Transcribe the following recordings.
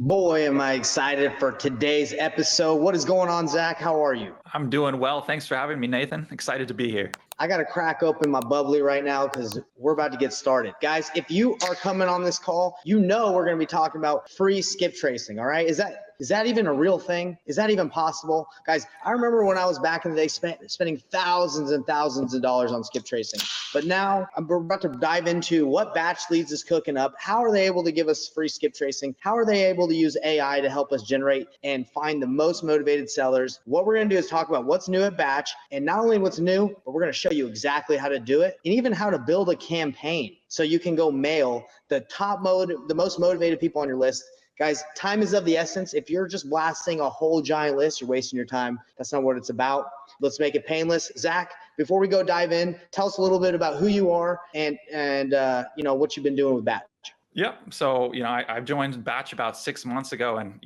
Boy, am I excited for today's episode. What is going on, Zach? How are you? I'm doing well. Thanks for having me, Nathan. Excited to be here. I got to crack open my bubbly right now because we're about to get started. Guys, if you are coming on this call, you know we're going to be talking about free skip tracing, all right? Is that even a real thing? Is that even possible? Guys, I remember when I was back in the day spending thousands and thousands of dollars on skip tracing. But now we're about to dive into what Batch Leads is cooking up. How are they able to give us free skip tracing? How are they able to use AI to help us generate and find the most motivated sellers? What we're going to do is talk about what's new at Batch, and not only what's new, but we're going to show you exactly how to do it and even how to build a campaign so you can go mail the most motivated people on your list. Guys, time is of the essence. If you're just blasting a whole giant list, you're wasting your time. That's not what it's about. Let's make it painless. Zach, before we go dive in, tell us a little bit about who you are and what you've been doing with Batch. Yep. So, I've joined Batch about 6 months ago, and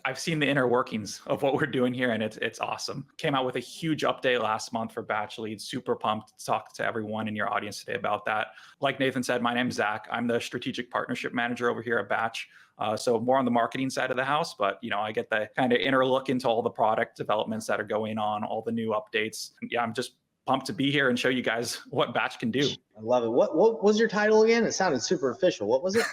I've seen the inner workings of what we're doing here, and it's awesome. Came out with a huge update last month for Batch Leads. Super pumped to talk to everyone in your audience today about that. Like Nathan said, my name's Zach. I'm the strategic partnership manager over here at Batch. So more on the marketing side of the house, but I get the kind of inner look into all the product developments that are going on, all the new updates. And yeah, I'm just pumped to be here and show you guys what Batch can do. I love it. What was your title again? It sounded super official. What was it?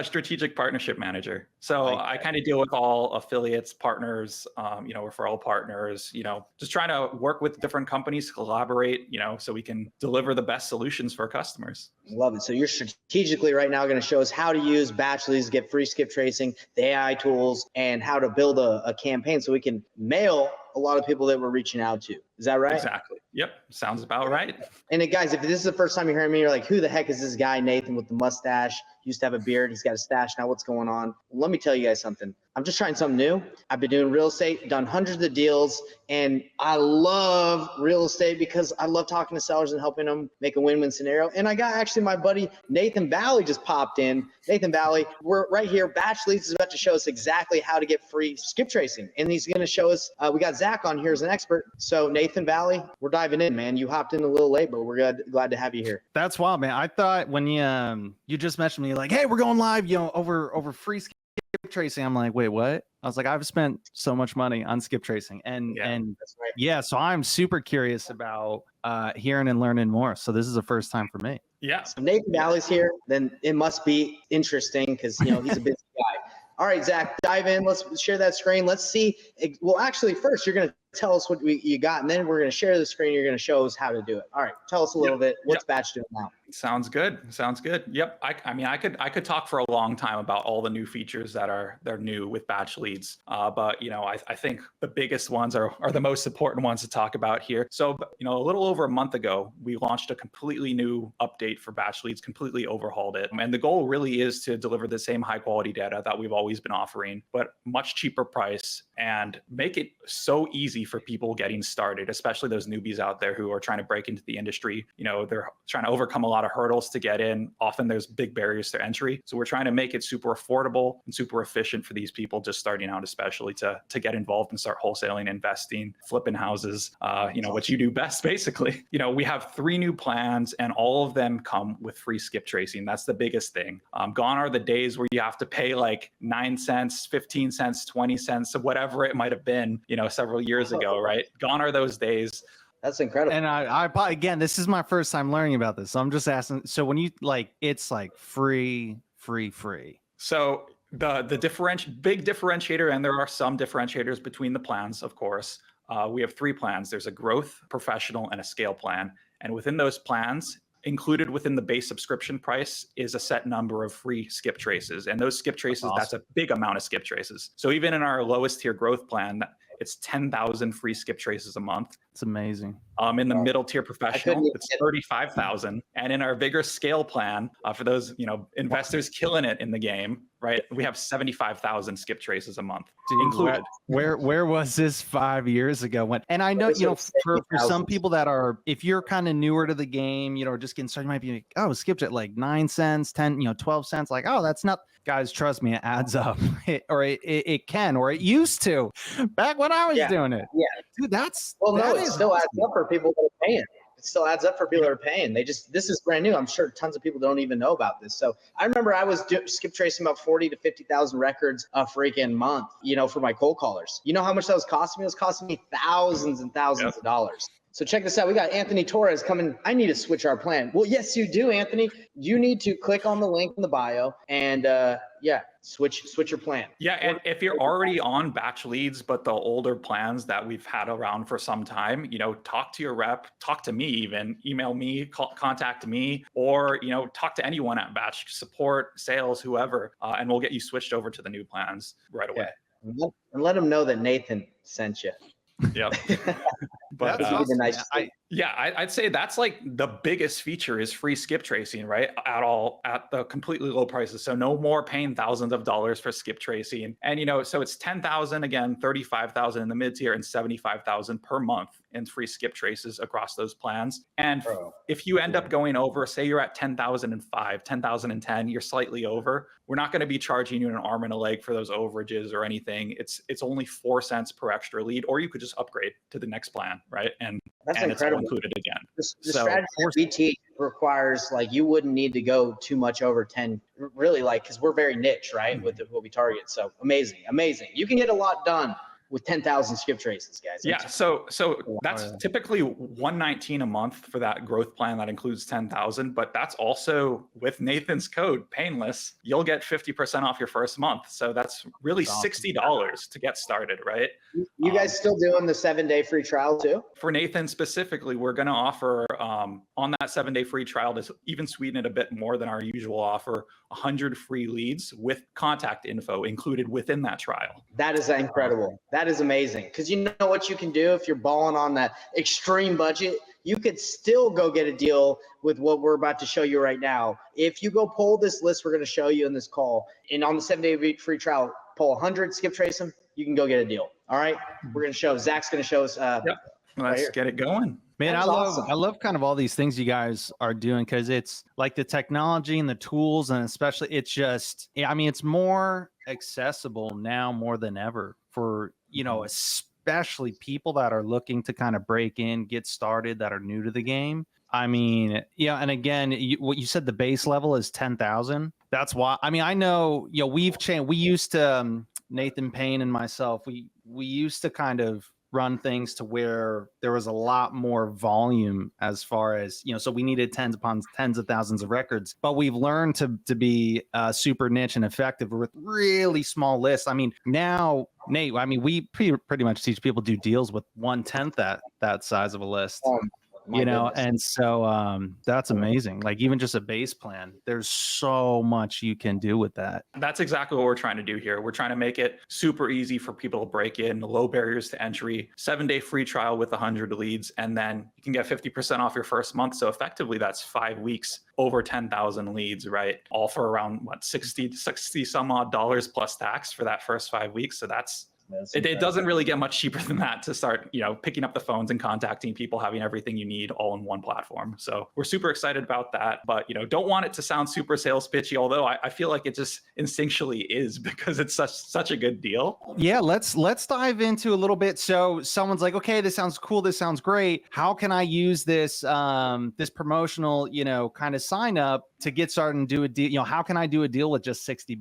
Strategic partnership manager. So I kind of deal with all affiliates, partners, referral partners, just trying to work with different companies, collaborate, so we can deliver the best solutions for our customers. Love it. So you're strategically right now going to show us how to use Batch Leads to get free skip tracing, the AI tools, and how to build a campaign so we can mail a lot of people that we're reaching out to. Is that right? Exactly. Yep. Sounds about right. And guys, if this is the first time you're hearing me, you're like, who the heck is this guy, Nathan, with the mustache? Used to have a beard. He's got a stash. Now what's going on? Let me tell you guys something. I'm just trying something new. I've been doing real estate, done hundreds of deals, and I love real estate because I love talking to sellers and helping them make a win-win scenario. And I got actually my buddy Nathan Valley just popped in. Nathan Valley, we're right here. Batch Leads is about to show us exactly how to get free skip tracing. And he's going to show us, we got Zach on here as an expert. So Nathan Valley, we're diving in, man. You hopped in a little late, but we're glad to have you here. That's wild, man. I thought when you just mentioned me, like, hey, we're going live, over free skip tracing. I'm like, wait, what? I was like, I've spent so much money on skip tracing, and that's right. Yeah, so I'm super curious about hearing and learning more. So this is the first time for me. Yeah. So Nathan Valley's here, then it must be interesting because he's a busy guy. All right, Zach, dive in. Let's share that screen. Let's see. Well, actually, first you're going to tell us what you got, and then we're going to share the screen. You're going to show us how to do it. All right, tell us a little bit. What's Batch doing now? Sounds good. Yep. I could talk for a long time about all the new features they're new with Batch Leads. But I think the biggest ones are the most important ones to talk about here. So, a little over a month ago, we launched a completely new update for Batch Leads, completely overhauled it. And the goal really is to deliver the same high quality data that we've always been offering, but much cheaper price, and make it so easy for people getting started, especially those newbies out there who are trying to break into the industry. They're trying to overcome a lot of hurdles to get in. Often there's big barriers to entry. So we're trying to make it super affordable and super efficient for these people just starting out, especially to get involved and start wholesaling, investing, flipping houses, what you do best, basically. We have 3 new plans, and all of them come with free skip tracing. That's the biggest thing. Gone are the days where you have to pay like 9 cents, 15 cents, 20 cents, whatever it might have been, several years ago, right? Gone are those days. That's incredible. And I again, this is my first time learning about this. So I'm just asking. So when you it's like free. So the big differentiator, and there are some differentiators between the plans, of course. We have 3 plans. There's a growth, professional, and a scale plan. And within those plans, included within the base subscription price is a set number of free skip traces. And those skip traces, that's a big amount of skip traces. So even in our lowest tier growth plan, it's 10,000 free skip traces a month. It's amazing. In the middle tier professional, it's 35,000. And in our bigger scale plan, for those, investors killing it in the game, right? We have 75,000 skip traces a month included. Where was this 5 years ago? And I know, for some people that are, if you're kind of newer to the game, just getting started, you might be like, oh, skipped at like 9 cents, 10, 12 cents. Like, oh, that's not, guys, trust me, it adds up. It can, or it used to back when I was doing it. Yeah. Dude, it still adds up for people that are paying. still adds up for people that are paying. This is brand new. I'm sure tons of people don't even know about this. So I remember I was skip tracing about 40 to 50,000 records a freaking month, for my cold callers. You know how much that was costing me? It was costing me thousands and thousands of dollars. So check this out. We got Anthony Torres coming. I need to switch our plan. Well, yes, you do, Anthony. You need to click on the link in the bio and switch your plan. Yeah, and if you're already on batch leads, but the older plans that we've had around for some time, talk to your rep, talk to me even, email me, contact me, or, talk to anyone at batch support, sales, whoever, and we'll get you switched over to the new plans right away. Yeah. And let them know that Nathan sent you. Yep. But That's awesome. I'd say that's like the biggest feature is free skip tracing, right? At the completely low prices. So no more paying thousands of dollars for skip tracing. And so it's 10,000 again, 35,000 in the mid tier and 75,000 per month in free skip traces across those plans. And if you end up going over, say you're at 10,005, 10,010, you're slightly over, we're not going to be charging you an arm and a leg for those overages or anything. It's only 4 cents per extra lead, or you could just upgrade to the next plan, right? And that's incredible. It's all included again. The strategy we teach requires, you wouldn't need to go too much over 10, really, because we're very niche, right? With what we target. So amazing. You can get a lot done with 10,000 skip traces, guys. Yeah, so that's typically $119 a month for that growth plan that includes 10,000, but that's also with Nathan's code, painless, you'll get 50% off your first month. So that's really $60 to get started, right? You guys still doing the 7-day free trial too? For Nathan specifically, we're going to offer on that 7-day free trial to even sweeten it a bit more than our usual offer, 100 free leads with contact info included within that trial. That is incredible. That is amazing. Because you know what you can do if you're balling on that extreme budget? You could still go get a deal with what we're about to show you right now. If you go pull this list we're going to show you in this call, and on the 7-day free trial, pull 100, skip trace them, you can go get a deal. All right? We're going to show, Zach's going to show us. Let's get it going. Man, I love kind of all these things you guys are doing, because it's like the technology and the tools, and especially it's just, it's more accessible now more than ever for, especially people that are looking to kind of break in, get started, that are new to the game. And again, what you said, the base level is 10,000. That's why, I know, we've changed. We used to, Nathan Payne and myself, we used to kind of run things to where there was a lot more volume as far as, so we needed tens upon tens of thousands of records, but we've learned to be super niche and effective with really small lists. Now, Nate, we pretty much teach people to do deals with 1/10 that size of a list. And so that's amazing. Even just a base plan, there's so much you can do with that. That's exactly what we're trying to do here. We're trying to make it super easy for people to break in, low barriers to entry, 7-day free trial with 100 leads, and then you can get 50% off your first month. So effectively that's 5 weeks, over 10,000 leads, right? All for around 60 some odd dollars plus tax for that first 5 weeks. So it doesn't really get much cheaper than that to start, picking up the phones and contacting people, having everything you need all in one platform. So we're super excited about that, but don't want it to sound super sales pitchy, although I feel like it just instinctually is, because it's such a good deal. Yeah, let's dive into a little bit. So someone's like, okay, this sounds cool, this sounds great. How can I use this this promotional, kind of sign up to get started and do a deal? How can I do a deal with just $60?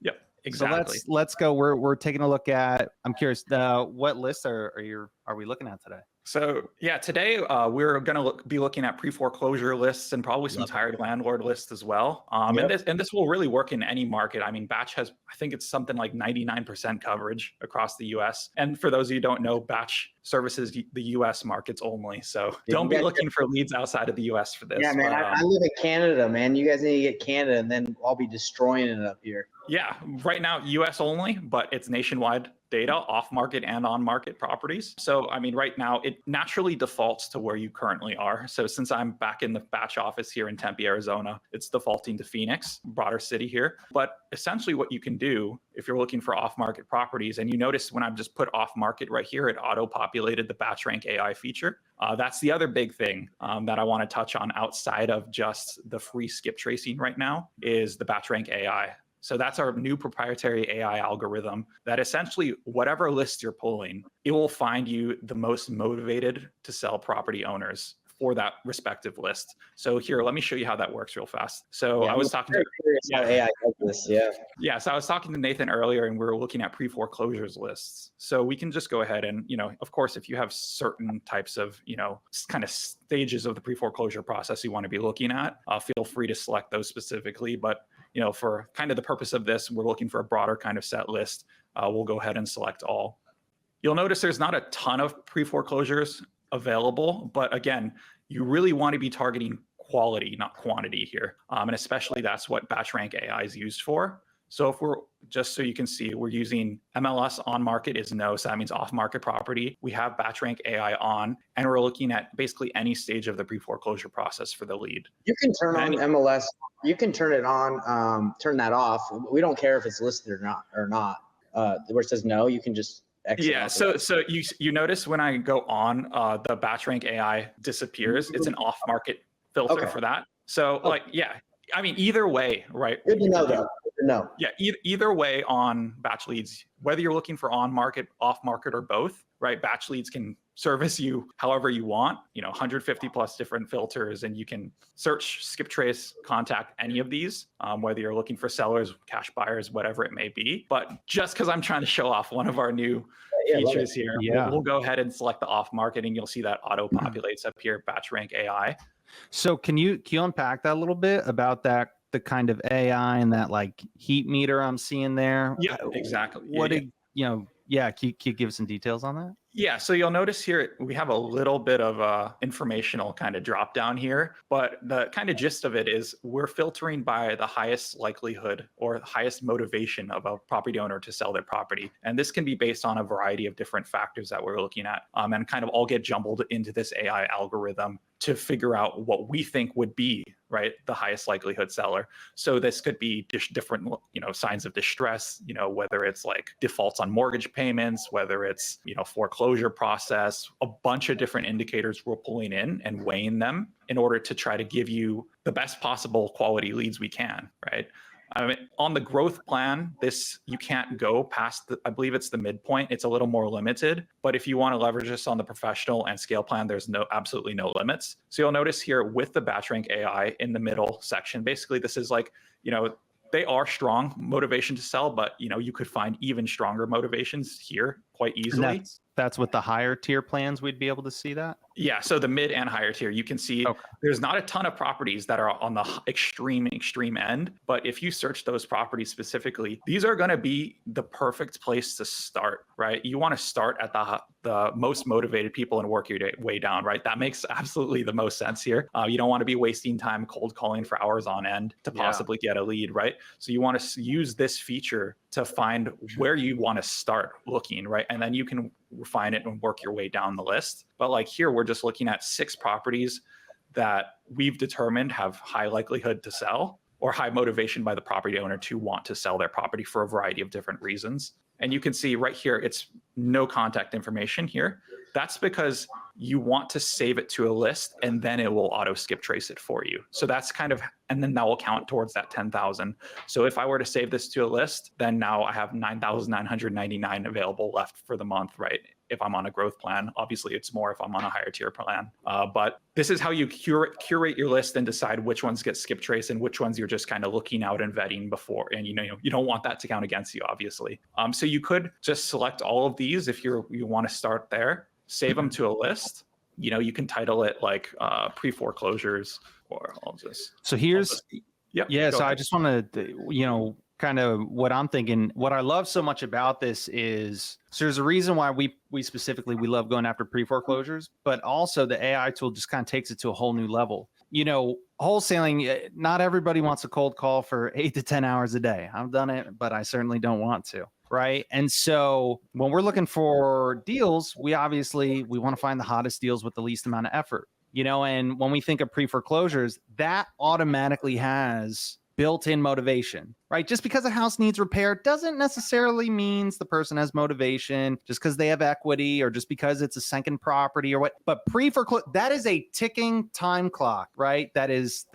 Yep. Exactly. So let's go. We're taking a look at. I'm curious. What lists are we looking at today? So yeah, today we're going to be looking at pre-foreclosure lists and probably some tired landlord lists as well. And this will really work in any market. Batch has, I think it's something like 99% coverage across the U.S. And for those of you who don't know, Batch services the U.S. markets only. So don't be looking for leads outside of the U.S. for this. Yeah, man, I live in Canada, man. You guys need to get Canada, and then I'll be destroying it up here. Yeah, right now U.S. only, but it's nationwide data, off-market and on-market properties. So, right now it naturally defaults to where you currently are. So since I'm back in the Batch office here in Tempe, Arizona, it's defaulting to Phoenix, broader city here. But essentially what you can do if you're looking for off-market properties, and you notice when I've just put off-market right here, it auto-populated the Batch Rank AI feature. That's the other big thing that I want to touch on outside of just the free skip tracing right now is the Batch Rank AI. So that's our new proprietary AI algorithm that essentially whatever list you're pulling, it will find you the most motivated to sell property owners for that respective list. So here, let me show you how that works real fast. So Yeah, I was talking to how AI does this. Yeah. Yeah, so I was talking to Nathan earlier, and we were looking at pre-foreclosures lists. So we can just go ahead and, of course, if you have certain types of, kind of stages of the pre-foreclosure process you want to be looking at, feel free to select those specifically. But, for kind of the purpose of this, we're looking for a broader kind of set list. We'll go ahead and select all. You'll notice there's not a ton of pre-foreclosures available, but again, you really want to be targeting quality, not quantity here. And especially that's what batch rank AI is used for. So if we're, just so you can see, we're using MLS on market is no, so that means off market property. We have batch rank AI on, and we're looking at basically any stage of the pre-foreclosure process for the lead. You can turn on MLS. You can turn it on, turn that off. We don't care if it's listed or not. Where it says no, you can just exit. Yeah, so you notice when I go on, the batch rank AI disappears. It's an off market filter for that. So I mean, either way, right? Good to know, though. Good to know. Yeah, either way on batch leads, whether you're looking for on market, off market, or both, right? Batch leads can service you however you want, 150 plus different filters, and you can search, skip trace, contact any of these, whether you're looking for sellers, cash buyers, whatever it may be. But just because I'm trying to show off one of our new features here, we'll go ahead and select the off market, and you'll see that auto populates up here, batch rank AI. So can you unpack that a little bit about that, the kind of AI and that like heat meter I'm seeing there? Yeah, exactly. Can you give some details on that? Yeah, so you'll notice here we have a little bit of informational kind of drop down here, but the kind of gist of it is we're filtering by the highest likelihood or highest motivation of a property owner to sell their property. And this can be based on a variety of different factors that we're looking at, and kind of all get jumbled into this AI algorithm to figure out what we think would be, right, the highest likelihood seller. So this could be different, signs of distress, whether it's like defaults on mortgage payments, whether it's, foreclosure process, a bunch of different indicators we're pulling in and weighing them in order to try to give you the best possible quality leads we can, right? I mean, on the growth plan, you can't go past I believe it's the midpoint. It's a little more limited, but if you want to leverage this on the professional and scale plan, there's absolutely no limits. So you'll notice here with the batch rank AI in the middle section, basically this is like, they are strong motivation to sell, but you could find even stronger motivations here quite easily. And that's with the higher tier plans, we'd be able to see that? Yeah, so the mid and higher tier, you can see there's not a ton of properties that are on the extreme end, but if you search those properties specifically, these are going to be the perfect place to start, right? You want to start at the most motivated people and work your way down, right? That makes absolutely the most sense here. You don't want to be wasting time cold calling for hours on end to possibly get a lead, right? So you want to use this feature to find where you want to start looking, right? And then you can refine it and work your way down the list. But like here, we're just looking at 6 properties that we've determined have high likelihood to sell or high motivation by the property owner to want to sell their property for a variety of different reasons. And you can see right here, it's no contact information here. That's because you want to save it to a list and then it will auto skip trace it for you. So that's kind of, and then that will count towards that 10,000. So if I were to save this to a list, then now I have 9,999 available left for the month, right? If I'm on a growth plan, obviously it's more if I'm on a higher tier plan. But this is how you curate your list and decide which ones get skip trace and which ones you're just kind of looking out and vetting before. And you don't want that to count against you, obviously. So you could just select all of these if you want to start there, save them to a list. You can title it like pre-foreclosures, or I'll just. So here's, so I just want to, kind of what I'm thinking. What I love so much about this is, so there's a reason why we specifically, we love going after pre-foreclosures, but also the AI tool just kind of takes it to a whole new level. Wholesaling, not everybody wants a cold call for 8 to 10 hours a day. I've done it, but I certainly don't want to. Right. And so when we're looking for deals, we want to find the hottest deals with the least amount of effort, and when we think of pre-foreclosures, that automatically has built-in motivation, right? Just because a house needs repair doesn't necessarily means the person has motivation just because they have equity or just because it's a second property or what. But pre-foreclosure, that is a ticking time clock, right? That is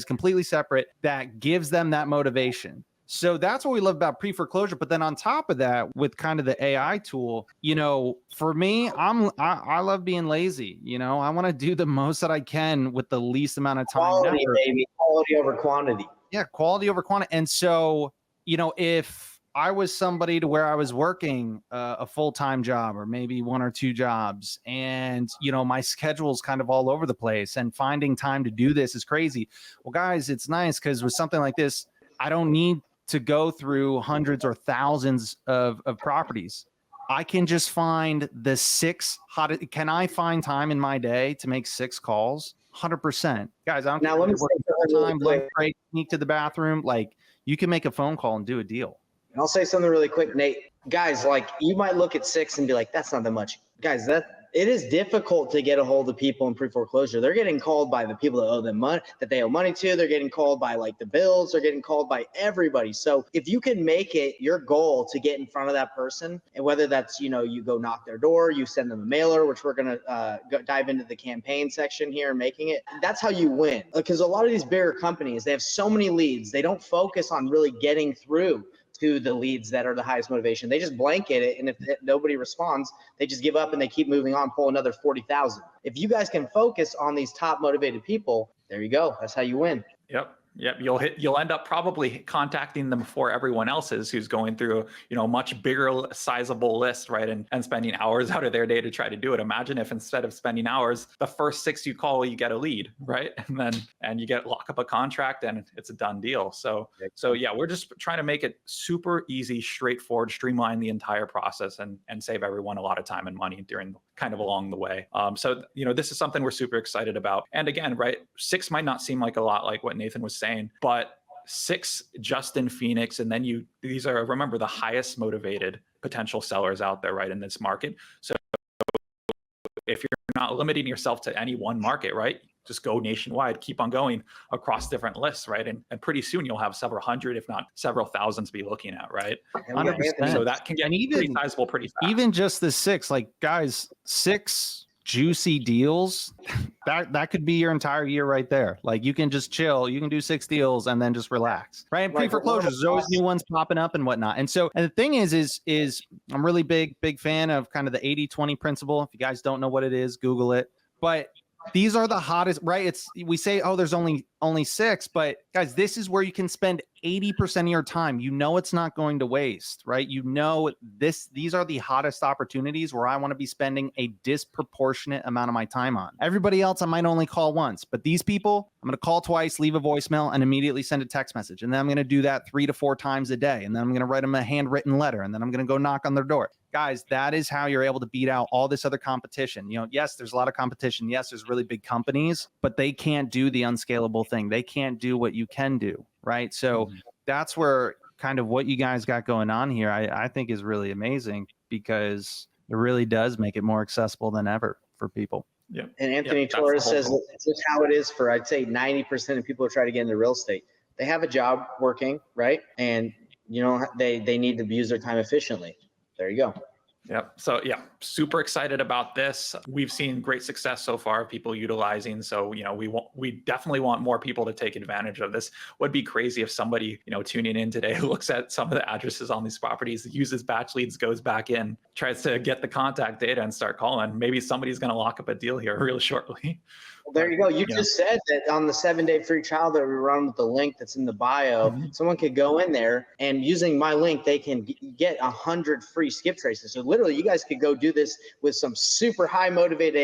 completely separate. That gives them that motivation. So that's what we love about pre-foreclosure. But then on top of that, with kind of the AI tool, for me, I love being lazy. I want to do the most that I can with the least amount of time. Quality, baby. Quality over quantity. Yeah, quality over quantity. And so, if I was somebody to where I was working a full-time job or maybe one or two jobs, and my schedule's kind of all over the place, and finding time to do this is crazy. Well, guys, it's nice because with something like this, I don't need to go through hundreds or thousands of properties. I can just find the 6 hottest. Can I find time in my day to make 6 calls? 100%. Guys, I don't care if you're working full-time, lunch break, sneak to the bathroom. Like, you can make a phone call and do a deal. And I'll say something really quick, Nate. Guys, like, you might look at 6 and be like, that's not that much. Guys, it is difficult to get a hold of people in pre-foreclosure. They're getting called by the people that owe them money, that they owe money to. They're getting called by like the bills. They're getting called by everybody. So if you can make it your goal to get in front of that person, and whether that's, you go knock their door, you send them a mailer, which we're going to dive into the campaign section here and making it, that's how you win. Because a lot of these bigger companies, they have so many leads. They don't focus on really getting through to the leads that are the highest motivation. They just blanket it, and if nobody responds, they just give up and they keep moving on, pull another 40,000. If you guys can focus on these top motivated people, there you go. That's how you win. Yep. You'll end up probably contacting them before everyone else is, who's going through a much bigger sizable list, right? And spending hours out of their day to try to do it. Imagine if instead of spending hours, the first 6 you call, you get a lead, right? And you lock up a contract and it's a done deal. So yeah, we're just trying to make it super easy, straightforward, streamline the entire process and save everyone a lot of time and money during kind of along the way. So this is something we're super excited about. And again, right, 6 might not seem like a lot, like what Nathan was saying, but 6 just in Phoenix, and then these are, remember, the highest motivated potential sellers out there, right, in this market. So if you're not limiting yourself to any one market, right, just go nationwide, keep on going across different lists, right? And pretty soon you'll have several hundred, if not several thousand to be looking at, right? 100%. So that can get pretty sizable pretty fast. Even just the 6, like, guys, 6 juicy deals, that could be your entire year right there. Like, you can just chill, you can do 6 deals and then just relax, right? And pre-foreclosures, there's always new ones popping up and whatnot. And the thing is I'm really big fan of kind of the 80-20 principle. If you guys don't know what it is, Google it. But these are the hottest, right? We say, oh, there's only 6, but guys, this is where you can spend 80% of your time. It's not going to waste, right? These are the hottest opportunities where I want to be spending a disproportionate amount of my time on. Everybody else, I might only call once, but these people, I'm going to call twice, leave a voicemail, and immediately send a text message. And then I'm going to do that 3 to 4 times a day. And then I'm going to write them a handwritten letter. And then I'm going to go knock on their door. Guys, that is how you're able to beat out all this other competition. Yes, there's a lot of competition. Yes, there's really big companies, but they can't do the unscalable thing. They can't do what you can do, right? So that's where kind of what you guys got going on here, I think is really amazing, because it really does make it more accessible than ever for people. Yeah. And Anthony Torres says it's just how it is for, I'd say, 90% of people who try to get into real estate. They have a job working, right? And they need to use their time efficiently. There you go. Yep. So yeah, super excited about this. We've seen great success so far, people utilizing. So, we definitely want more people to take advantage of this. Would be crazy if somebody, tuning in today looks at some of the addresses on these properties, uses batch leads, goes back in, tries to get the contact data and start calling. Maybe somebody's going to lock up a deal here real shortly. Well, there you go. You just said that on the 7-day free trial that we run with the link that's in the bio, someone could go in there and using my link, they can get 100 free skip traces. So literally you guys could go do this with some super high motivated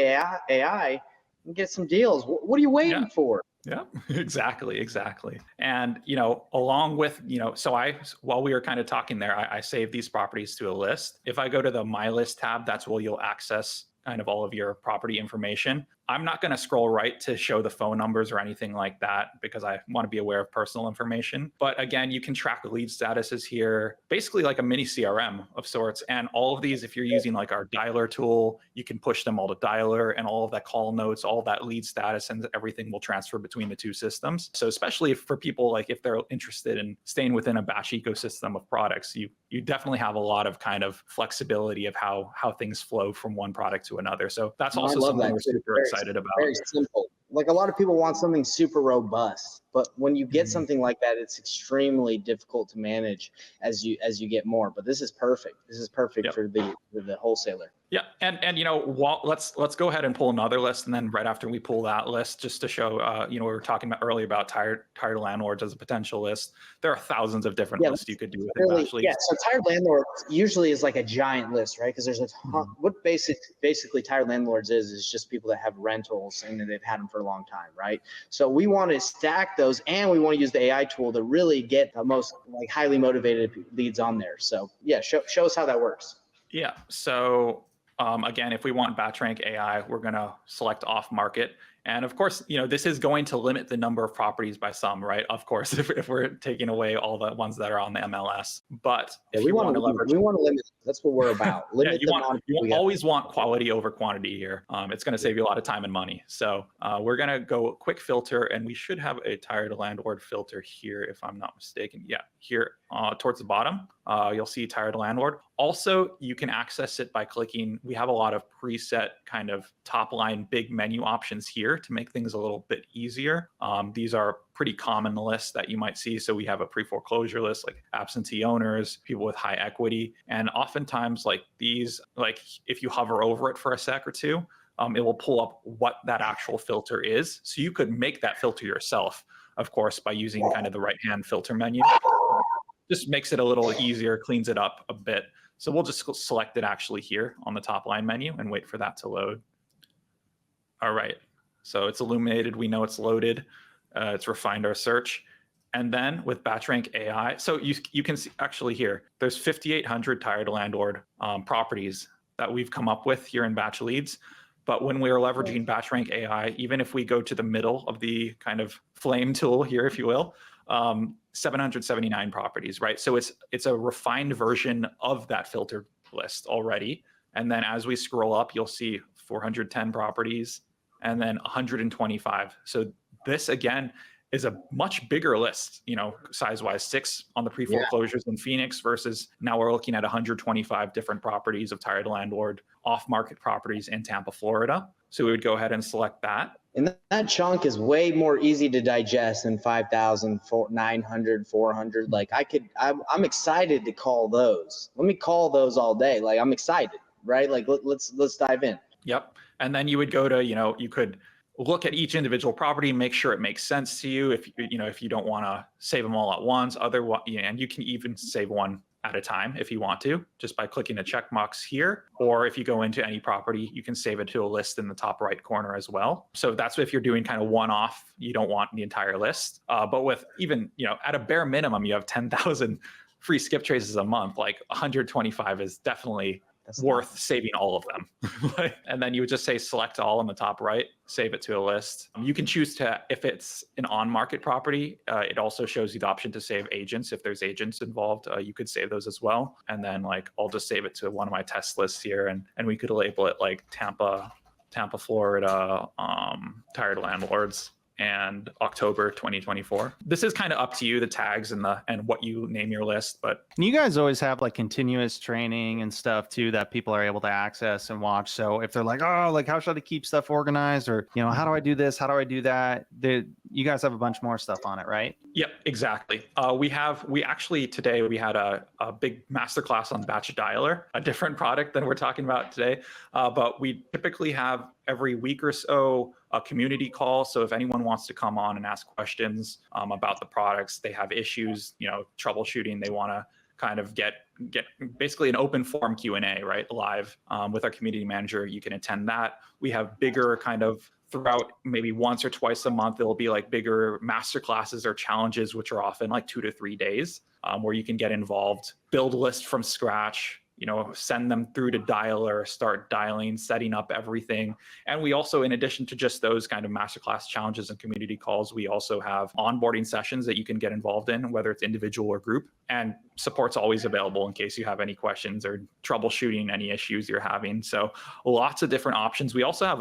AI and get some deals. What are you waiting for? Yeah, exactly. And, along with, so while we were kind of talking there, I saved these properties to a list. If I go to the My List tab, that's where you'll access kind of all of your property information. I'm not going to scroll right to show the phone numbers or anything like that, because I want to be aware of personal information. But again, you can track lead statuses here, basically like a mini CRM of sorts. And all of these, if you're using like our dialer tool, you can push them all to dialer, and all of that call notes, all of that lead status and everything will transfer between the 2 systems. So especially for people, like if they're interested in staying within a batch ecosystem of products, you definitely have a lot of kind of flexibility of how things flow from one product to another. So that's also something we're super excited about. Very simple. like a lot of people want something super robust, but when you get something like that, it's extremely difficult to manage as you get more. But this is perfect. This is perfect for the wholesaler. Yeah, and let's go ahead and pull another list, and then right after we pull that list, just to show, we were talking about earlier about tired landlords as a potential list. There are thousands of different lists you could do with Batch Leads. Yeah, so tired landlords usually is like a giant list, right? Because there's a ton. What basically tired landlords is just people that have rentals and they've had them for a long time, right? So we want to stack those, and we want to use the AI tool to really get the most like highly motivated leads on there. So yeah, show us how that works. Yeah. So again, if we want batch rank AI, we're going to select off market. And of course, this is going to limit the number of properties by some, right? Of course, if we're taking away all the ones that are on the MLS. But if you want to leverage, we want to limit. That's what we're about. Limit you always want quality over quantity here. It's going to save you a lot of time and money. So we're going to go quick filter, and we should have a tired landlord filter here, if I'm not mistaken. Yeah, here towards the bottom, you'll see tired landlord. Also, you can access it by clicking. We have a lot of preset kind of top line big menu options here to make things a little bit easier. These are pretty common lists that you might see. So we have a pre-foreclosure list, like absentee owners, people with high equity. And oftentimes like these, like if you hover over it for a sec or two, it will pull up what that actual filter is. So you could make that filter yourself, of course, by using kind of the right-hand filter menu. Just makes it a little easier, cleans it up a bit. So we'll just select it actually here on the top line menu and wait for that to load. All right, so it's illuminated. We know it's loaded. It's refined our search. And then with batch rank AI, so you can see actually here, there's 5,800 tired landlord properties that we've come up with here in batch leads. But when we're leveraging batch rank AI, even if we go to the middle of the kind of flame tool here, if you will, 779 properties, right? So it's a refined version of that filter list already. And then as we scroll up, you'll see 410 properties and then 125. So this again is a much bigger list, size-wise, 6 on the pre-foreclosures in Phoenix versus now we're looking at 125 different properties of tired landlord off-market properties in Tampa, Florida. So we would go ahead and select that. And that chunk is way more easy to digest than 5,000, 900, 400. Like I'm excited to call those. Let me call those all day. Like I'm excited, right? Like let's dive in. Yep. And then you would go to, you could look at each individual property, make sure it makes sense to you. If you don't want to save them all at once, and you can even save one at a time if you want to, just by clicking a check box here. Or if you go into any property, you can save it to a list in the top right corner as well. So that's if you're doing kind of one-off, you don't want the entire list. But with even, at a bare minimum, you have 10,000 free skip traces a month, like 125 is definitely worth saving all of them. And then you would just say select all in the top right, save it to a list. You can choose to, if it's an on-market property, it also shows you the option to save agents. If there's agents involved, you could save those as well. And then I'll just save it to one of my test lists here, and we could label it like Tampa, Florida, tired landlords, and October 2024. This is kind of up to you, the tags and what you name your list. But you guys always have continuous training and stuff too that people are able to access and watch. So if they're like, oh, how should I keep stuff organized, or how do I do this? How do I do that? You guys have a bunch more stuff on it, right? Yep, exactly. We actually today we had a big masterclass on Batch Dialer, a different product than we're talking about today. But we typically have every week or so a community call. So if anyone wants to come on and ask questions about the products, they have issues, troubleshooting, they want to kind of get basically an open forum Q&A, right, live with our community manager. You can attend that. We have bigger kind of throughout maybe once or twice a month, there'll be bigger master classes or challenges, which are often 2 to 3 days, where you can get involved, build a list from scratch, send them through to dialer, start dialing, setting up everything. And we also, in addition to just those kind of masterclass challenges and community calls, we also have onboarding sessions that you can get involved in, whether it's individual or group. And support's always available in case you have any questions or troubleshooting any issues you're having. So lots of different options. We also have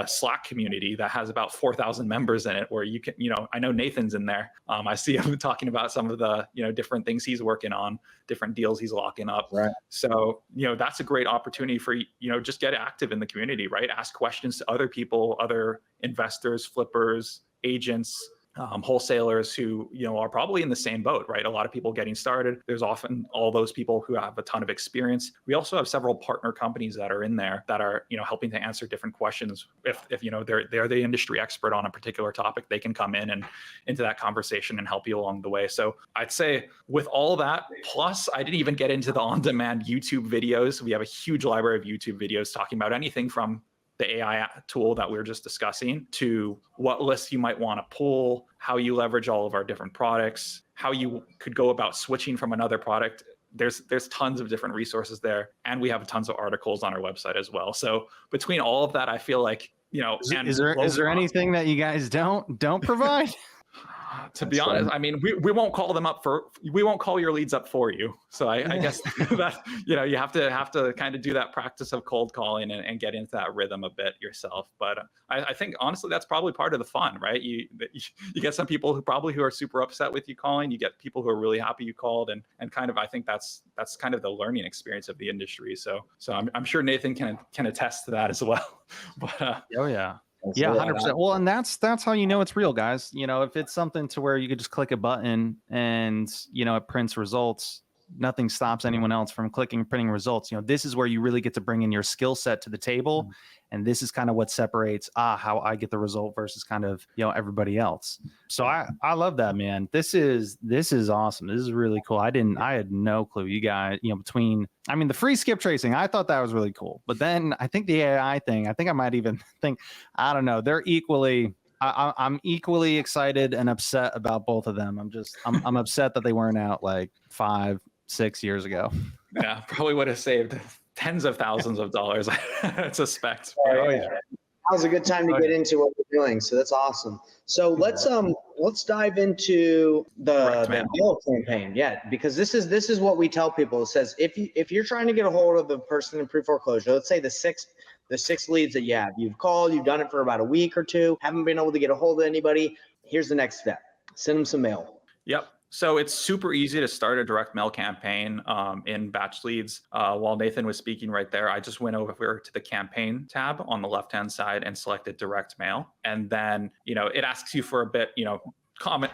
Slack community that has about 4,000 members in it, where you can, I know Nathan's in there. I see him talking about some of the, different things he's working on, different deals he's locking up. Right. So, that's a great opportunity for, just get active in the community, right? Ask questions to other people, other investors, flippers, agents, wholesalers who are probably in the same boat, right? A lot of people getting started. There's often all those people who have a ton of experience. We also have several partner companies that are in there that are helping to answer different questions. If they're the industry expert on a particular topic, they can come in and into that conversation and help you along the way. So I'd say with all that, plus I didn't even get into the on-demand YouTube videos. We have a huge library of YouTube videos talking about anything from the AI tool that we were just discussing to what lists you might want to pull, how you leverage all of our different products, how you could go about switching from another product. There's tons of different resources there, and we have tons of articles on our website as well. So between all of that, I feel like is there anything that you guys don't provide? To be honest, I mean, we won't call your leads up for you. So I guess that, you have to kind of do that practice of cold calling and get into that rhythm a bit yourself. But I think honestly, that's probably part of the fun, right? You get some people who are super upset with you calling, you get people who are really happy you called, and kind of, I think that's kind of the learning experience of the industry. So I'm sure Nathan can attest to that as well. But oh yeah. Yeah, 100%. Well, and that's how it's real, guys. If it's something to where you could just click a button and it prints results, nothing stops anyone else from clicking and printing results. This is where you really get to bring in your skill set to the table, and this is kind of what separates how I get the result versus kind of everybody else. So I love that, man. This is awesome. This is really cool. I had no clue. You guys, between the free skip tracing, I thought that was really cool. But then I think the AI thing, I might even think, I don't know, they're equally. I'm equally excited and upset about both of them. I'm upset that they weren't out like 5-6 years ago. Yeah, probably would have saved tens of thousands of dollars, I suspect. Oh yeah. Now's a good time to get into what we're doing. So that's awesome. So let's dive into the mail campaign. Yeah, because this is what we tell people. It says if you're trying to get a hold of the person in pre-foreclosure, let's say the six leads that you have, you've called, you've done it for about a week or two, haven't been able to get a hold of anybody. Here's the next step: send them some mail. Yep. So it's super easy to start a direct mail campaign in Batch Leads. While Nathan was speaking right there, I just went over to the campaign tab on the left-hand side and selected direct mail. And then, it asks you for a bit, common,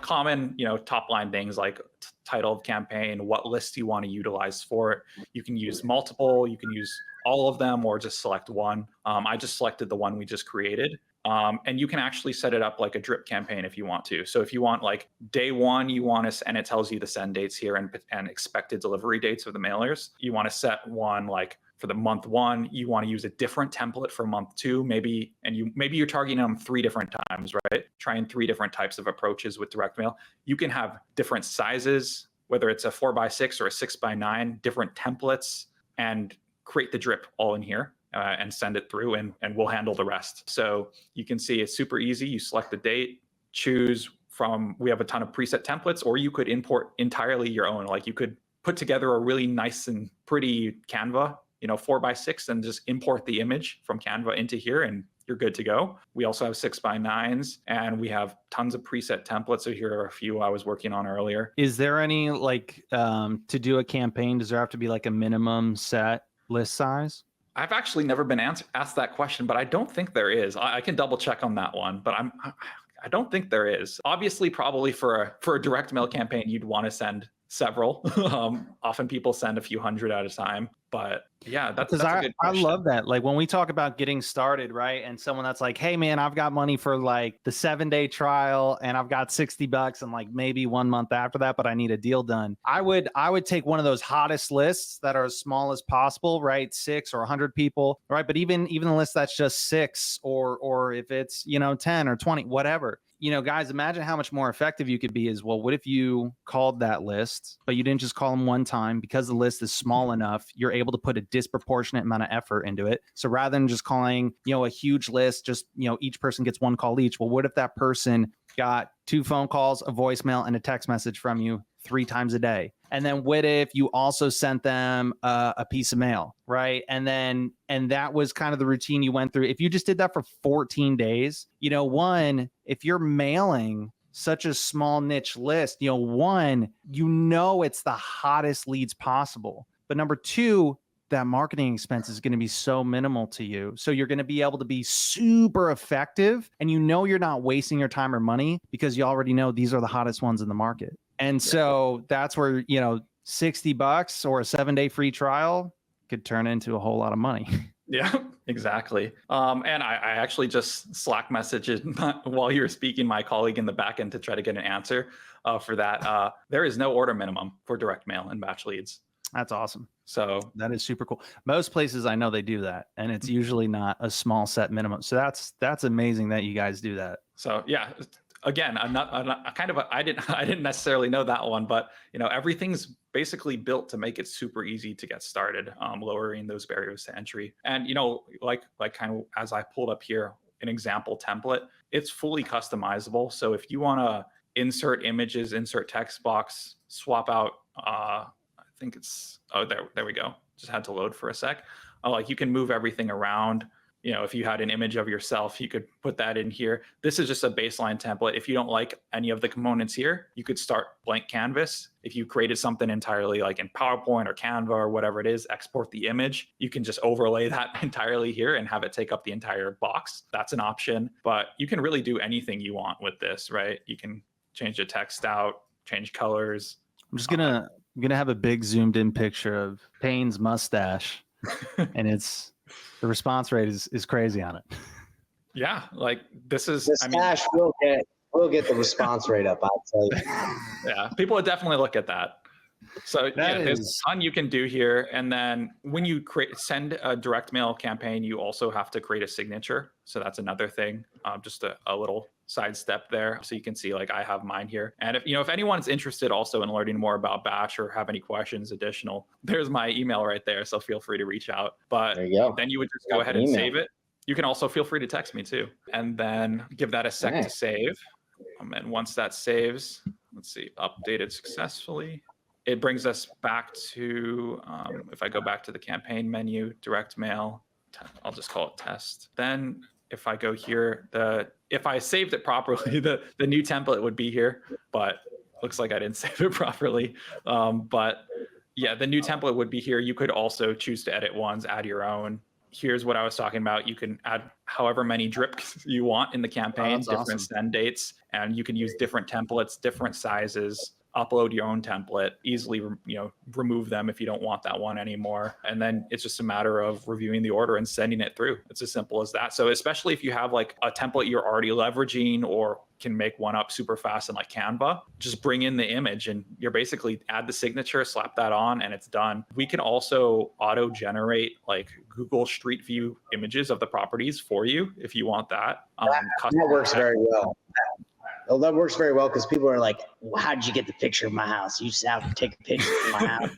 top line things like title of campaign, what list you want to utilize for it. You can use multiple, you can use all of them, or just select one. I just selected the one we just created. And you can actually set it up like a drip campaign if you want to. So if you want like day one, and it tells you the send dates here and expected delivery dates of the mailers. You want to set one like for the month one, you want to use a different template for month two, maybe you're targeting them 3 different times, right? Trying 3 different types of approaches with direct mail. You can have different sizes, whether it's a 4x6 or a 6x9, different templates, and create the drip all in here. And send it through, and we'll handle the rest. So you can see it's super easy. You select the date, choose from, we have a ton of preset templates, or you could import entirely your own. Like you could put together a really nice and pretty Canva, 4x6, and just import the image from Canva into here, and you're good to go. We also have 6x9s, and we have tons of preset templates. So here are a few I was working on earlier. Is there any to do a campaign, does there have to be like a minimum set list size? I've actually never been asked that question, but I don't think there is. I can double check on that one, but I don't think there is. Obviously, probably for a direct mail campaign, you'd want to send several. Often people send a few hundred at a time, but yeah, that's a good question. I love that. Like when we talk about getting started, right? And someone that's like, hey man, I've got money for like the 7-day trial and I've got $60 and like maybe 1 month after that, but I need a deal done. I would take one of those hottest lists that are as small as possible, right? 6 or 100 people, right? But even the list that's just 6 or if it's, 10 or 20, whatever. Guys, imagine how much more effective you could be as well. What if you called that list, but you didn't just call them one time? Because the list is small enough, you're able to put a disproportionate amount of effort into it. So rather than just calling, a huge list, just, each person gets 1 call each. Well, what if that person got 2 phone calls, a voicemail, and a text message from you 3 times a day? And then what if you also sent them a piece of mail, right? And that was kind of the routine you went through. If you just did that for 14 days, one, if you're mailing such a small niche list, it's the hottest leads possible. But number two, that marketing expense is going to be so minimal to you. So you're going to be able to be super effective, and you're not wasting your time or money because you already know these are the hottest ones in the market. And so that's where, $60 or a 7-day free trial could turn into a whole lot of money. Yeah, exactly. And I actually just Slack messaged while you were speaking my colleague in the back end to try to get an answer for that. There is no order minimum for direct mail and batch leads. That's awesome. So that is super cool. Most places I know they do that, and it's usually not a small set minimum. So that's amazing that you guys do that. So yeah, again, I didn't necessarily know that one, but everything's basically built to make it super easy to get started, lowering those barriers to entry. And like kind of as I pulled up here, an example template, it's fully customizable. So if you want to insert images, insert text box, swap out, I think it's, there we go. Just had to load for a sec. Like you can move everything around. If you had an image of yourself, you could put that in here. This is just a baseline template. If you don't like any of the components here, you could start blank canvas. If you created something entirely like in PowerPoint or Canva or whatever it is, export the image. You can just overlay that entirely here and have it take up the entire box. That's an option, but you can really do anything you want with this, right? You can change the text out, change colors. I'm just gonna have a big zoomed in picture of Payne's mustache, and the response rate is crazy on it. Yeah, like this is the stash will get the response rate up, I'll tell you. Yeah, people would definitely look at that. So there's a ton you can do here. And then when you send a direct mail campaign, you also have to create a signature. So that's another thing, just a little side step there. So you can see like I have mine here. And if anyone's interested also in learning more about Batch or have any questions additional, there's my email right there. So feel free to reach out. But there you go. Then you would just go ahead and save it. You can also feel free to text me too. And then give that a sec to save. And once that saves, let's see, updated successfully. It brings us back to, if I go back to the campaign menu, direct mail, I'll just call it test. Then if I go here, if I saved it properly, the new template would be here, but looks like I didn't save it properly. But yeah, the new template would be here. You could also choose to edit ones, add your own. Here's what I was talking about. You can add however many drips you want in the campaign, different send dates, and you can use different templates, different sizes. Upload your own template, easily, remove them if you don't want that one anymore. And then it's just a matter of reviewing the order and sending it through. It's as simple as that. So especially if you have like a template you're already leveraging or can make one up super fast in like Canva, just bring in the image and you're basically add the signature, slap that on, and it's done. We can also auto generate like Google Street View images of the properties for you if you want that. That works very well. Well, that works very well because people are like, well, how did you get the picture of my house? You just have to take a picture of my house. And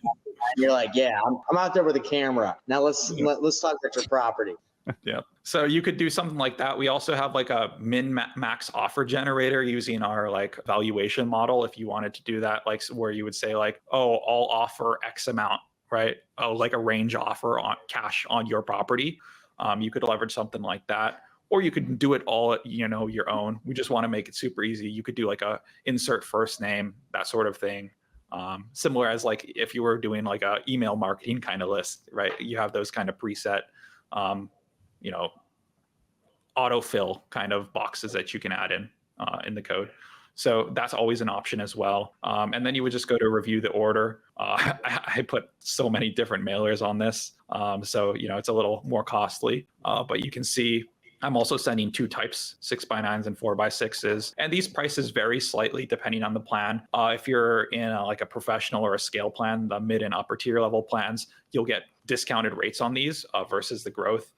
you're like, yeah, I'm out there with a camera. Now let's talk about your property. Yeah. So you could do something like that. We also have like a min-max offer generator using our like valuation model. If you wanted to do that, like where you would say like, oh, I'll offer X amount, right? Oh, like a range offer on cash on your property. You could leverage something like that. Or you could do it all, your own. We just want to make it super easy. You could do like a insert first name, that sort of thing. Similar as like if you were doing like a email marketing kind of list, right? You have those kind of preset, autofill kind of boxes that you can add in the code. So that's always an option as well. And then you would just go to review the order. I put so many different mailers on this. So, it's a little more costly, but you can see I'm also sending 2 types, 6x9s and 4x6s. And these prices vary slightly depending on the plan. If you're in like a professional or a scale plan, the mid and upper tier level plans, you'll get discounted rates on these versus the growth.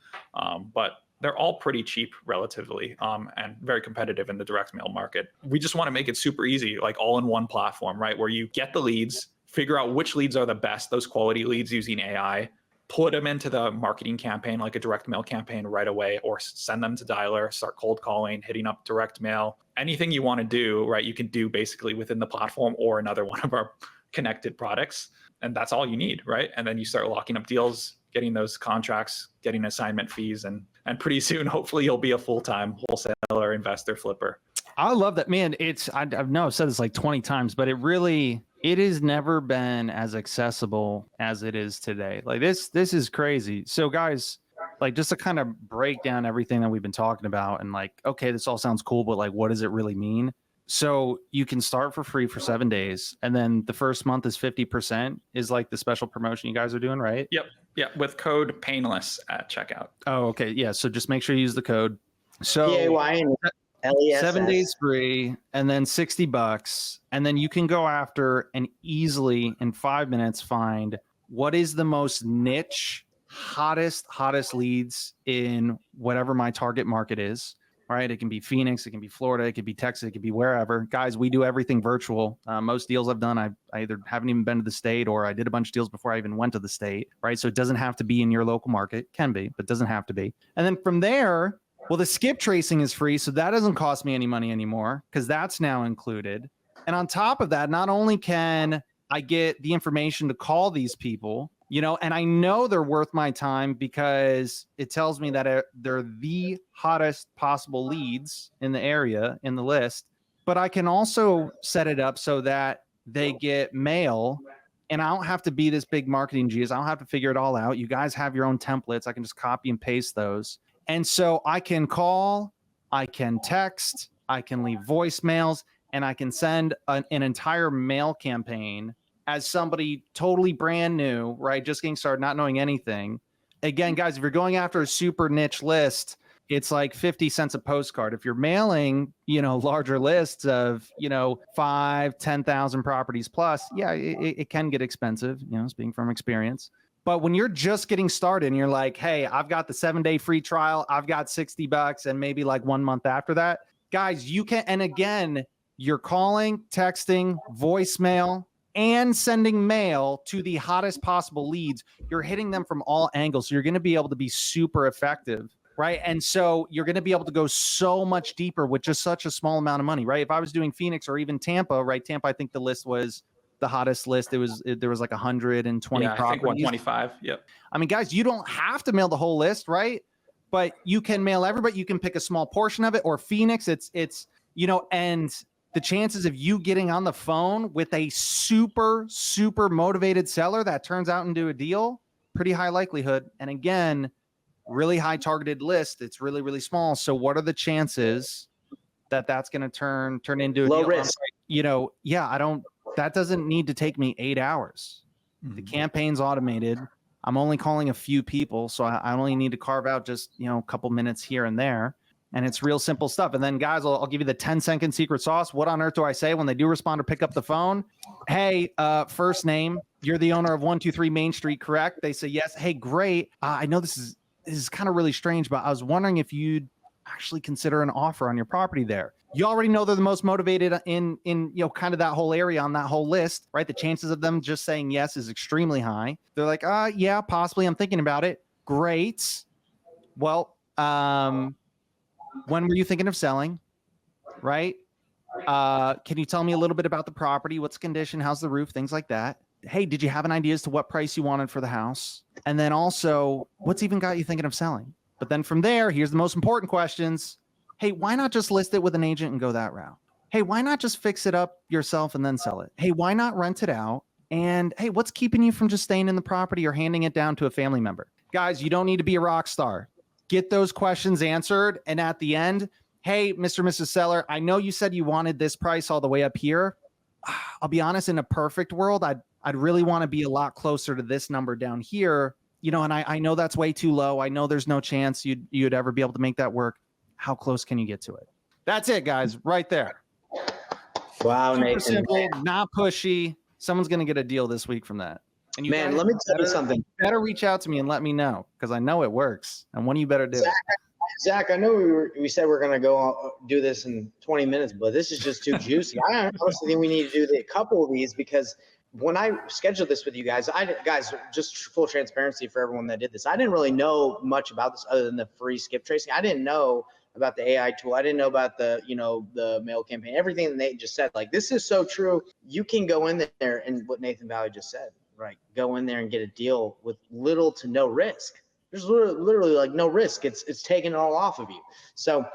But they're all pretty cheap relatively and very competitive in the direct mail market. We just want to make it super easy, like all in one platform, right? Where you get the leads, figure out which leads are the best, those quality leads using AI, put them into the marketing campaign, like a direct mail campaign right away, or send them to dialer, start cold calling, hitting up direct mail, anything you want to do, right? You can do basically within the platform or another one of our connected products. And that's all you need, right? And then you start locking up deals, getting those contracts, getting assignment fees, and pretty soon, hopefully, you'll be a full-time wholesaler, investor, flipper. I love that, man. I've said this like 20 times, but it has never been as accessible as it is today. Like this is crazy. So guys, like just to kind of break down everything that we've been talking about and like, okay, this all sounds cool, but like, what does it really mean? So you can start for free for 7 days. And then the first month is 50% is like the special promotion you guys are doing, right? Yep. Yeah. With code painless at checkout. Oh, okay. Yeah. So just make sure you use the code. So PAYNLESS. 7 days free and then $60. And then you can go after and easily in 5 minutes find what is the most niche, hottest leads in whatever my target market is. All right. It can be Phoenix. It can be Florida. It could be Texas. It could be wherever. Guys, we do everything virtual. Most deals I've done, I either haven't even been to the state or I did a bunch of deals before I even went to the state. Right. So it doesn't have to be in your local market. Can be, but doesn't have to be. And then from there, well, the skip tracing is free. So that doesn't cost me any money anymore because that's now included. And on top of that, not only can I get the information to call these people, and I know they're worth my time because it tells me that they're the hottest possible leads in the area in the list, but I can also set it up so that they get mail and I don't have to be this big marketing genius. I don't have to figure it all out. You guys have your own templates. I can just copy and paste those. And so I can call, I can text, I can leave voicemails, and I can send an entire mail campaign as somebody totally brand new, right? Just getting started, not knowing anything. Again, guys, if you're going after a super niche list, it's like 50 cents a postcard. If you're mailing, larger lists of, 5, 10,000 properties plus, yeah, it can get expensive, speaking from experience. But when you're just getting started and you're like, hey, I've got the 7-day free trial, I've got $60 and maybe like 1 month after that, guys, you can, and again, you're calling, texting, voicemail, and sending mail to the hottest possible leads. You're hitting them from all angles. So you're going to be able to be super effective, right? And so you're going to be able to go so much deeper with just such a small amount of money, right? If I was doing Phoenix or even Tampa, right? Tampa, I think the list was the hottest list. There was like 120 properties. I think 125. Yep. I mean, guys, you don't have to mail the whole list, right? But you can mail everybody. You can pick a small portion of it. Or Phoenix, it's and the chances of you getting on the phone with a super motivated seller that turns out into a deal, pretty high likelihood. And again, really high targeted list. It's really, really small. So what are the chances that that's going to turn into a low deal? risk? That doesn't need to take me 8 hours. The campaign's automated. I'm only calling a few people. So I only need to carve out just, a couple minutes here and there. And it's real simple stuff. And then guys, I'll give you the 10-second secret sauce. What on earth do I say when they do respond or pick up the phone? Hey, first name, you're the owner of 123 Main Street, correct? They say yes. Hey, great. I know this is kind of really strange, but I was wondering if you'd actually consider an offer on your property there. You already know they're the most motivated in kind of that whole area on that whole list, right? The chances of them just saying yes is extremely high. They're like, yeah, possibly. I'm thinking about it. Great. Well, when were you thinking of selling? Right? Can you tell me a little bit about the property? What's the condition? How's the roof? Things like that. Hey, did you have an idea as to what price you wanted for the house? And then also, what's even got you thinking of selling? But then from there, here's the most important questions. Hey, why not just list it with an agent and go that route? Hey, why not just fix it up yourself and then sell it? Hey, why not rent it out? And hey, what's keeping you from just staying in the property or handing it down to a family member? Guys, you don't need to be a rock star. Get those questions answered. And at the end, hey, Mr. and Mrs. Seller, I know you said you wanted this price all the way up here. I'll be honest, in a perfect world, I'd really want to be a lot closer to this number down here. And I know that's way too low. I know there's no chance you'd ever be able to make that work. How close can you get to it? That's it, guys, right there. Wow, Super Nathan. simple, not pushy. Someone's going to get a deal this week from that. And you Man, guys let me tell you something. better reach out to me and let me know because I know it works. And one of you better do it. Zach, I know we said we're going to go do this in 20 minutes, but this is just too juicy. I honestly think we need to do a couple of these because when I scheduled this with you guys, just full transparency for everyone that did this. I didn't really know much about this other than the free skip tracing. I didn't know about the AI tool. I didn't know about the, the mail campaign, everything that Nate just said. Like, this is so true. You can go in there and what Nathan Valley just said, right? Go in there and get a deal with little to no risk. There's literally like no risk. It's taking it all off of you. So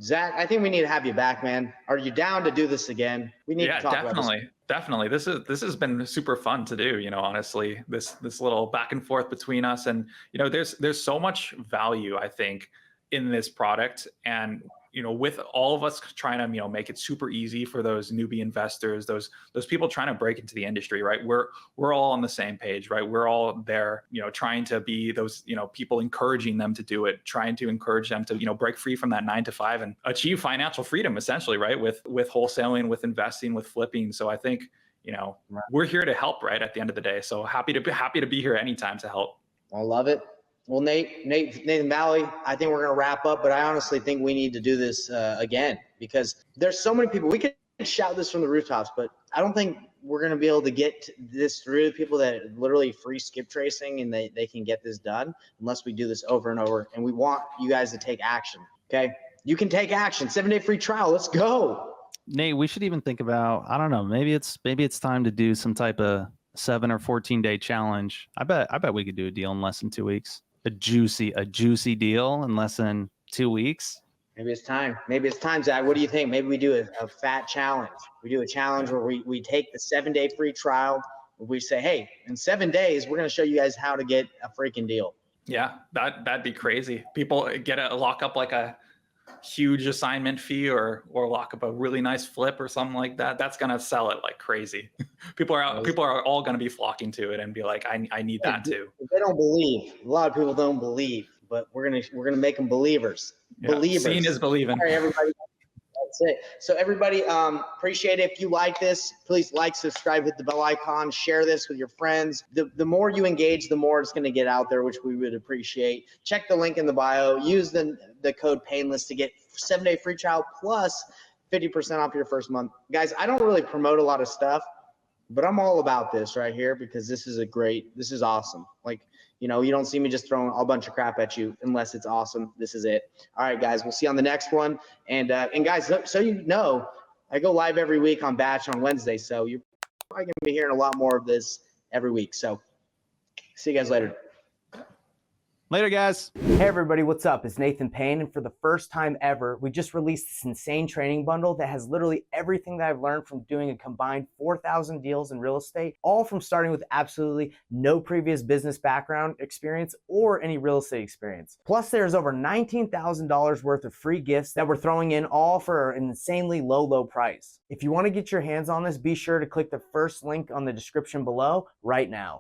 Zach, I think we need to have you back, man. Are you down to do this again? We need to talk about this. Definitely. This has been super fun to do, honestly, this little back and forth between us. And, there's so much value, I think, in this product. And, with all of us trying to, make it super easy for those newbie investors, those people trying to break into the industry, right? We're all on the same page, right? We're all there, trying to be those, people encouraging them to do it, trying to encourage them to, break free from that 9 to 5 and achieve financial freedom, essentially, right? With wholesaling, with investing, with flipping. So I think, we're here to help, right? At the end of the day. So happy to be here anytime to help. I love it. Well, Nathan Valley, I think we're going to wrap up, but I honestly think we need to do this again, because there's so many people. We can shout this from the rooftops, but I don't think we're going to be able to get this through to people that literally free skip tracing and they can get this done unless we do this over and over. And we want you guys to take action. Okay. You can take action. 7-day free trial. Let's go. Nate, we should even think about, I don't know, maybe it's time to do some type of 7 or 14-day challenge. I bet we could do a deal in less than 2 weeks. A juicy deal in less than 2 weeks. Maybe it's time. Zach. What do you think? Maybe we do a fat challenge. We do a challenge where we take the 7-day free trial. We say, hey, in 7 days, we're going to show you guys how to get a freaking deal. Yeah, that'd be crazy. People lock up like a huge assignment fee or lock up a really nice flip or something like that. That's going to sell it like crazy. People are all going to be flocking to it and be like, I need that too. They don't believe. A lot of people don't believe, but we're going to make them believers. Yeah, believers. Seeing is believing. All right, everybody. That's it. So everybody, appreciate it. If you like this, please like, subscribe, hit the bell icon, share this with your friends. The more you engage, the more it's going to get out there, which we would appreciate. Check the link in the bio. Use the code Painless to get 7-day free trial plus 50% off your first month. Guys, I don't really promote a lot of stuff, but I'm all about this right here because this is awesome. Like, you don't see me just throwing a bunch of crap at you unless it's awesome. This is it. All right, guys, we'll see you on the next one. And guys, so I go live every week on Batch on Wednesday. So you're probably going to be hearing a lot more of this every week. So see you guys later. Later, guys. Hey everybody, what's up? It's Nathan Payne, and for the first time ever, we just released this insane training bundle that has literally everything that I've learned from doing a combined 4,000 deals in real estate, all from starting with absolutely no previous business background experience or any real estate experience. Plus, there's over $19,000 worth of free gifts that we're throwing in, all for an insanely low price. If you want to get your hands on this, be sure to click the first link on the description below right now.